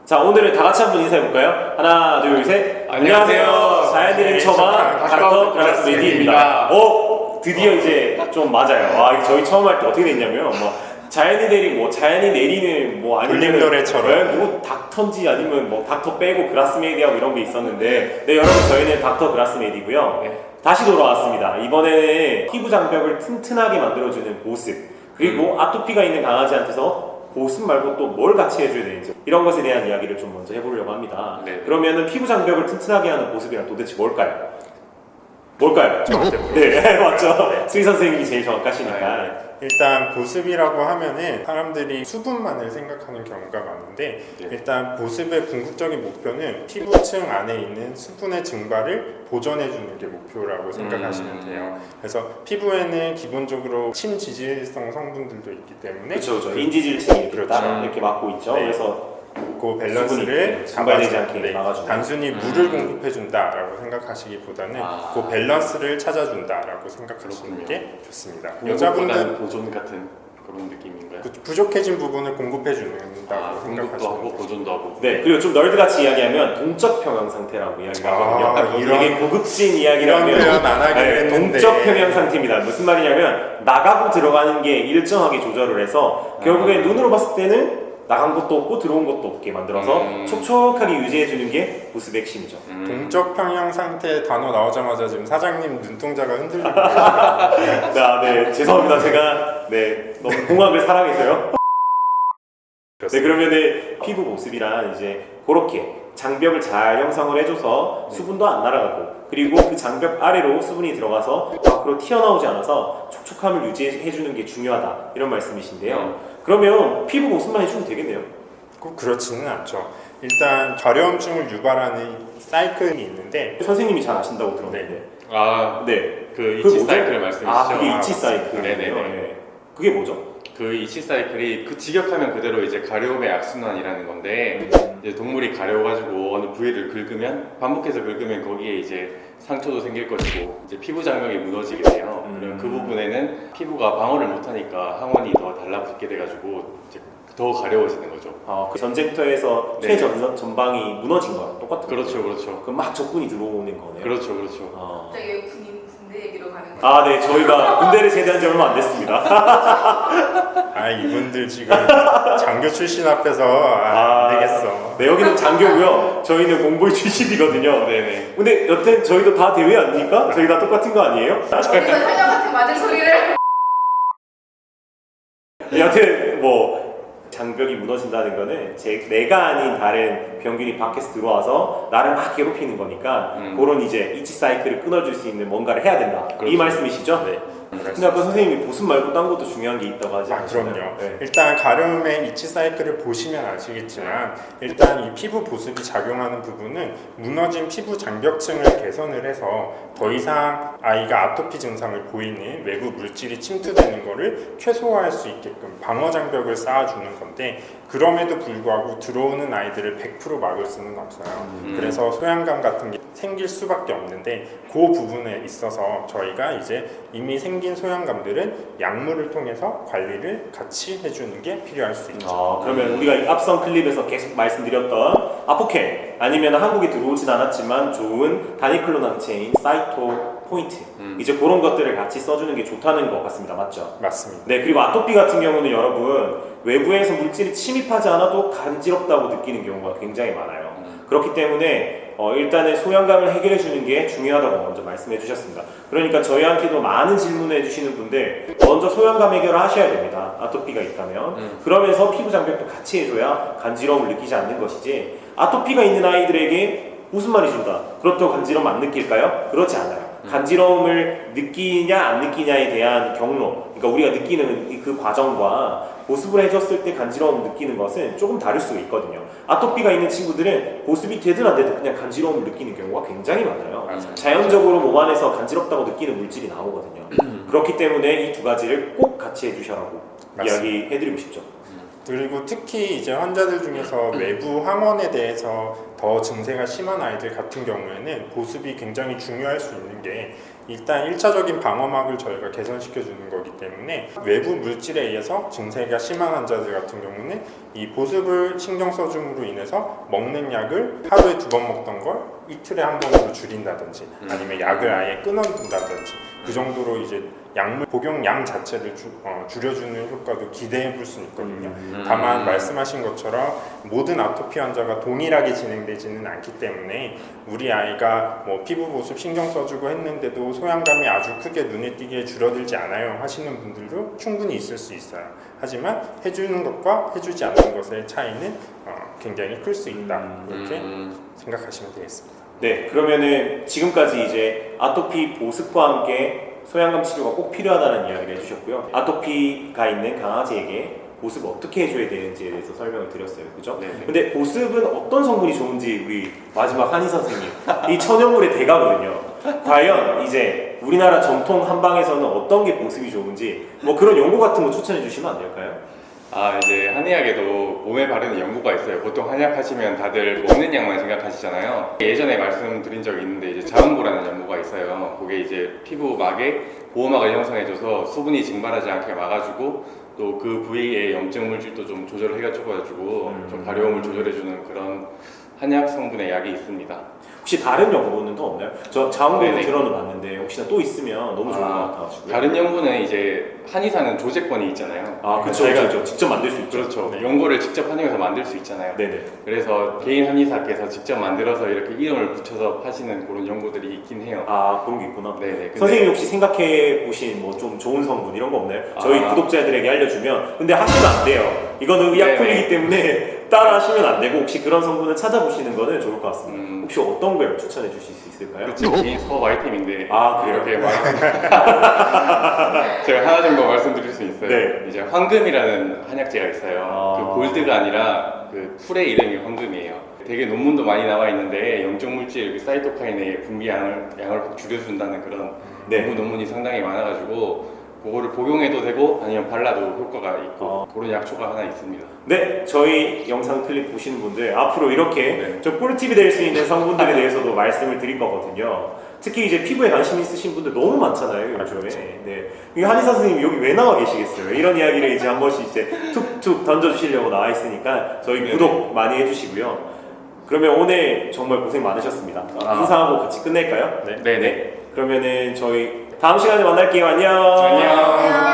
자, 오늘은 다 같이 한번 인사해볼까요? 하나, 둘, 셋. 안녕하세요. 자연인의 처마 닥터 그라스 메디입니다. 드디어 이제 좀 맞아요. 와, 저희 처음 할 때 어떻게 됐냐면, 자연이 내리고, 자연이 내리는, 아니면. 불림 노래처럼. 뭐, 닥터인지 아니면 닥터 빼고 그라스 메디하고 이런 게 있었는데, 네, 여러분, 저희는 닥터 그라스 메디고요. 네. 다시 돌아왔습니다. 이번에는 피부 장벽을 튼튼하게 만들어주는 보습, 그리고 아토피가 있는 강아지한테서 보습 말고 또 뭘 같이 해줘야 되는지 이런 것에 대한 이야기를 좀 먼저 해보려고 합니다. 네. 그러면은 피부 장벽을 튼튼하게 하는 보습이란 도대체 뭘까요? 네, 맞죠. 수희 선생님이 제일 정확하시니까. 일단 보습이라고 하면은 사람들이 수분만을 생각하는 경우가 많은데 일단 보습의 궁극적인 목표는 피부층 안에 있는 수분의 증발을 보존해 주는 게 목표라고 생각하시면 돼요. 그래서 피부에는 기본적으로 친지질성 성분들도 있기 때문에 그렇죠. 인지질층이 그렇죠. 이렇게 막고 있죠. 네. 그래서 그 밸런스를 증발되지 않게 막아주는. 단순히 물을 공급해준다라고 생각하시기보다는 그 밸런스를 찾아준다라고 생각하시는 게 좋습니다. 여자분들 보존 같은 그런 느낌인가요? 부족해진 부분을 공급해준다고 공급도 하고 생각하시면 되죠. 보존도 하고. 네, 그리고 좀 널드같이 이야기하면 동적 평형 상태라고 이야기를 하거든요. 되게 고급진 이야기라면 이런 표현 안 하기로 했는데. 동적 평형 상태입니다. 무슨 말이냐면 나가고 들어가는 게 일정하게 조절을 해서 결국에 눈으로 봤을 때는 나간 것도 없고 들어온 것도 없게 만들어서 촉촉하게 유지해주는 게 보습의 핵심이죠. 동적 평형 상태 단어 나오자마자 지금 사장님 눈동자가 흔들리고 있어요. 네, 죄송합니다. 제가 너무 공학을 사랑해서요. 네, 그러면은 피부 보습이란 이제 그렇게 장벽을 잘 형성을 해줘서 수분도 안 날아가고 그리고 그 장벽 아래로 수분이 들어가서 밖으로 튀어나오지 않아서 촉촉함을 유지해주는 게 중요하다 이런 말씀이신데요. 그러면 피부 보습만 해주면 되겠네요. 꼭 그렇지는 않죠. 일단 가려움증을 유발하는 사이클이 있는데 선생님이 잘 아신다고 들었는데. 네. 그 그게 이치 뭐죠? 사이클 말씀이시죠? 그게 이치 사이클. 네네네. 네. 그게 뭐죠? 그 이치 사이클이 그 직역하면 그대로 이제 가려움의 악순환이라는 건데 이제 동물이 가려워가지고 어느 부위를 긁으면 반복해서 긁으면 거기에 이제 상처도 생길 것이고 이제 피부 장벽이 무너지게 돼요. 그럼 그 부분에는 피부가 방어를 못하니까 항원이 더 달라붙게 돼가지고 이제 더 가려워지는 거죠. 그 전쟁터에서 네. 최전방이 무너진 거랑 똑같은 그렇죠, 그렇죠. 그럼 막 적군이 들어오는 거네요. 그렇죠, 그렇죠. 갑자기 왜 군대 얘기로 가는 거예요? 네, 저희가 군대를 제대한 지 얼마 안 됐습니다. 이분들 지금 장교 출신 앞에서 안 되겠어. 네, 여기는 장교고요. 저희는 공보위 출신이거든요. 네네. 근데 여튼 저희도 다 대회 아닙니까? 저희 다 똑같은 거 아니에요? 어디서 현역한테 맞은 소리를 여튼 장벽이 무너진다는 거는 내가 아닌 다른 병균이 밖에서 들어와서 나를 막 괴롭히는 거니까 그런 이제 이치 사이클을 끊어줄 수 있는 뭔가를 해야 된다. 그렇죠. 이 말씀이시죠? 네. 근데 아까 선생님이 보습 말고 딴 것도 중요한 게 있다고 하지 않으셨나요? 그럼요. 네. 일단 가려움의 이치 사이클을 보시면 아시겠지만 일단 이 피부 보습이 작용하는 부분은 무너진 피부 장벽층을 개선을 해서 더 이상 아이가 아토피 증상을 보이는 외부 물질이 침투되는 것을 최소화할 수 있게끔 방어 장벽을 쌓아주는 건데 그럼에도 불구하고 들어오는 아이들을 100% 막을 수는 없어요. 그래서 소양감 같은 게 생길 수밖에 없는데 그 부분에 있어서 저희가 이제 이미 생긴 소양감들은 약물을 통해서 관리를 같이 해주는 게 필요할 수 있죠. 그러면 우리가 앞선 클립에서 계속 말씀드렸던 아포캔 아니면 한국에 들어오진 않았지만 좋은 다니클로난체인 사이토 포인트 이제 그런 것들을 같이 써주는 게 좋다는 것 같습니다. 맞죠? 맞습니다. 네, 그리고 아토피 같은 경우는 여러분 외부에서 물질이 침입하지 않아도 간지럽다고 느끼는 경우가 굉장히 많아요. 그렇기 때문에 일단은 소양감을 해결해 주는 게 중요하다고 먼저 말씀해 주셨습니다. 그러니까 저희한테도 많은 질문을 해주시는 분들 먼저 소양감 해결을 하셔야 됩니다. 아토피가 있다면 그러면서 피부 장벽도 같이 해줘야 간지러움을 느끼지 않는 것이지 아토피가 있는 아이들에게 무슨 말이 준다 그렇다고 간지러움 안 느낄까요? 그렇지 않아요. 간지러움을 느끼냐 안 느끼냐에 대한 경로, 그러니까 우리가 느끼는 그 과정과 보습을 해줬을 때 간지러움 느끼는 것은 조금 다를 수가 있거든요. 아토피가 있는 친구들은 보습이 되든 안 되든 그냥 간지러움을 느끼는 경우가 굉장히 많아요. 자연적으로 몸 안에서 간지럽다고 느끼는 물질이 나오거든요. 그렇기 때문에 이 두 가지를 꼭 같이 해주셔라고 이야기해드리고 싶죠. 그리고 특히 이제 환자들 중에서 외부 항원에 대해서 더 증세가 심한 아이들 같은 경우에는 보습이 굉장히 중요할 수 있는 게 일단 1차적인 방어막을 저희가 개선시켜 주는 거기 때문에 외부 물질에 의해서 증세가 심한 환자들 같은 경우는 이 보습을 신경 써줌으로 인해서 먹는 약을 하루에 2번 먹던 걸 이틀에 한 번으로 줄인다든지 아니면 약을 아예 끊어둔다든지 그 정도로 이제 약물 복용량 자체를 줄여주는 효과도 기대해 볼 수 있거든요. 다만 말씀하신 것처럼 모든 아토피 환자가 동일하게 진행되지는 않기 때문에 우리 아이가 뭐 피부 보습 신경 써주고 했는데도 소양감이 아주 크게 눈에 띄게 줄어들지 않아요 하시는 분들도 충분히 있을 수 있어요. 하지만 해주는 것과 해주지 않는 것의 차이는 굉장히 클 수 있다. 이렇게 생각하시면 되겠습니다. 네, 그러면은 지금까지 이제 아토피 보습과 함께 소양감 치료가 꼭 필요하다는 이야기를 해주셨고요. 아토피가 있는 강아지에게 보습을 어떻게 해줘야 되는지에 대해서 설명을 드렸어요. 그죠? 네. 근데 보습은 어떤 성분이 좋은지 우리 마지막 한의사 선생님, 이 천연물의 대가거든요. 과연 이제 우리나라 전통 한방에서는 어떤 게 보습이 좋은지 뭐 그런 연구 같은 거 추천해 주시면 안 될까요? 이제 한의학에도 몸에 바르는 연고가 있어요. 보통 한약 하시면 다들 먹는 약만 생각하시잖아요. 예전에 말씀드린 적이 있는데 이제 자음고라는 연고가 있어요. 그게 이제 피부막에 보호막을 형성해줘서 수분이 증발하지 않게 막아주고 또 그 부위의 염증 물질도 좀 조절을 해가지고 좀 가려움을 조절해주는 그런 한약 성분의 약이 있습니다. 혹시 다른 연구는 더 없나요? 저 자음고는 네네. 들어는 봤는데 혹시나 또 있으면 너무 좋을 것 같아가지고. 다른 연고는 이제 한의사는 조제권이 있잖아요. 아, 그렇죠. 그렇죠. 직접 만들 수 있죠. 그렇죠. 네. 연고를 직접 한의원에서 만들 수 있잖아요. 네네. 그래서 개인 한의사께서 직접 만들어서 이렇게 이름을 붙여서 파시는 그런 연고들이 있긴 해요. 아, 그런 게 있구나. 네네. 근데 선생님 혹시 생각해 보신 뭐 좀 좋은 성분 이런 거 없나요? 저희 구독자들에게 알려주면. 근데 하시면 안 돼요. 이거는 의약품이기 때문에 따라 하시면 안 되고 혹시 그런 성분을 찾아보시는 거는 좋을 것 같습니다. 혹시 어떤 걸 추천해 주실 수 있을까요? 제 개인 서버 아이템인데 아, 그래요? 이렇게 제가 하나 정도 말씀드릴 수 있어요. 네. 이제 황금이라는 한약재가 있어요. 그 골드가 아니라 그 풀의 이름이 황금이에요. 되게 논문도 많이 나와 있는데 영적 물질 그 사이토카인의 분비량을 확 줄여준다는 그런 네. 논문이 상당히 많아가지고 그거를 복용해도 되고 아니면 발라도 효과가 있고 그런 약초가 하나 있습니다. 네, 저희 영상 클립 보시는 분들 앞으로 이렇게 네. 좀 꿀팁이 될 수 있는 성분들에 대해서도 말씀을 드릴 거거든요. 특히 이제 피부에 관심 있으신 분들 너무 많잖아요, 요즘에. 네. 이 한의사 선생님 여기 왜 나와 계시겠어요? 이런 이야기를 이제 한 번씩 이제 툭툭 던져주시려고 나와 있으니까 저희 네. 구독 많이 해주시고요. 그러면 오늘 정말 고생 많으셨습니다. 인사하고 같이 끝낼까요? 네네. 그러면은 저희 다음 시간에 만날게요. 안녕. 안녕.